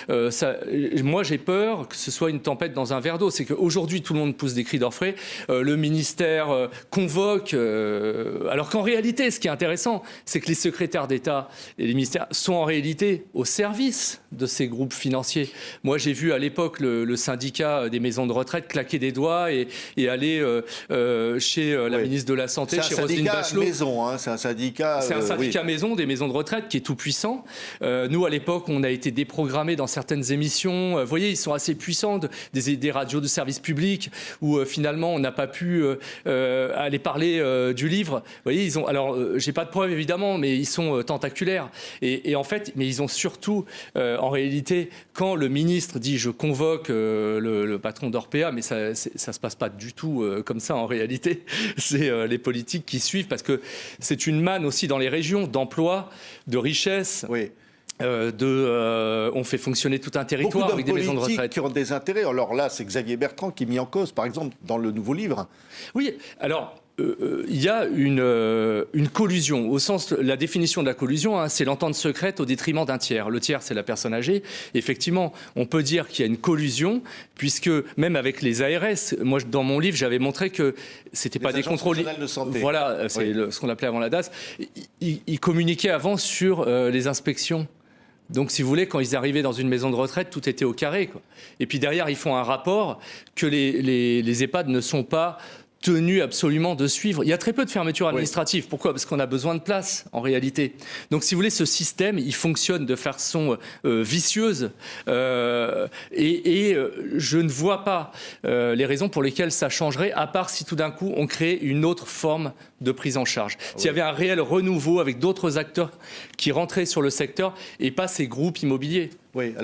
Moi, j'ai peur que ce soit une tempête dans un verre d'eau. C'est qu'aujourd'hui, tout le monde pousse des cris d'orfraie. Le ministère convoque, alors qu'en réalité, ce qui est intéressant, c'est que les secrétaires d'État et les ministères sont en réalité au service de ces groupes financiers. Moi, j'ai vu à l'époque le syndicat des maisons de retraite claquer des doigts et aller chez la ministre de la Santé, chez Roselyne Bachelot. C'est un syndicat maison. C'est un syndicat maison, des maisons de retraite qui est tout puissant. Nous, à l'époque, on a été déprogrammés dans certaines émissions. Vous voyez, ils sont assez puissants, des radios de service public, où finalement, on n'a pas pu aller parler du livre. Vous voyez, alors, j'ai pas de preuves, évidemment, mais ils sont tentaculaires. Et en fait, mais ils ont surtout, en réalité, quand le ministre dit « je convoque le patron d'Orpea », mais ça se passe pas du tout comme ça, en réalité. C'est les politiques qui suivent, parce que c'est une manne aussi dans les régions d'emploi, de richesse. Oui. On fait fonctionner tout un territoire avec des maisons de retraite. Qui ont des intérêts. Alors là, c'est Xavier Bertrand qui est mis en cause, par exemple, dans le nouveau livre. Oui, alors... il y a une collusion, au sens, la définition de la collusion, hein, c'est l'entente secrète au détriment d'un tiers. Le tiers, c'est la personne âgée. Effectivement, on peut dire qu'il y a une collusion, puisque même avec les ARS, moi, dans mon livre, j'avais montré que c'était pas des contrôles. De santé. Voilà, c'est ce qu'on appelait avant la DAS. Ils communiquaient avant sur les inspections. Donc, si vous voulez, quand ils arrivaient dans une maison de retraite, tout était au carré, quoi. Et puis derrière, ils font un rapport que les EHPAD ne sont pas tenus absolument de suivre. Il y a très peu de fermetures administratives. Oui. Pourquoi ? Parce qu'on a besoin de place, en réalité. Donc, si vous voulez, ce système, il fonctionne de façon vicieuse. Je ne vois pas les raisons pour lesquelles ça changerait, à part si tout d'un coup, on crée une autre forme de prise en charge. Oui. S'il y avait un réel renouveau avec d'autres acteurs qui rentraient sur le secteur et pas ces groupes immobiliers. Oui.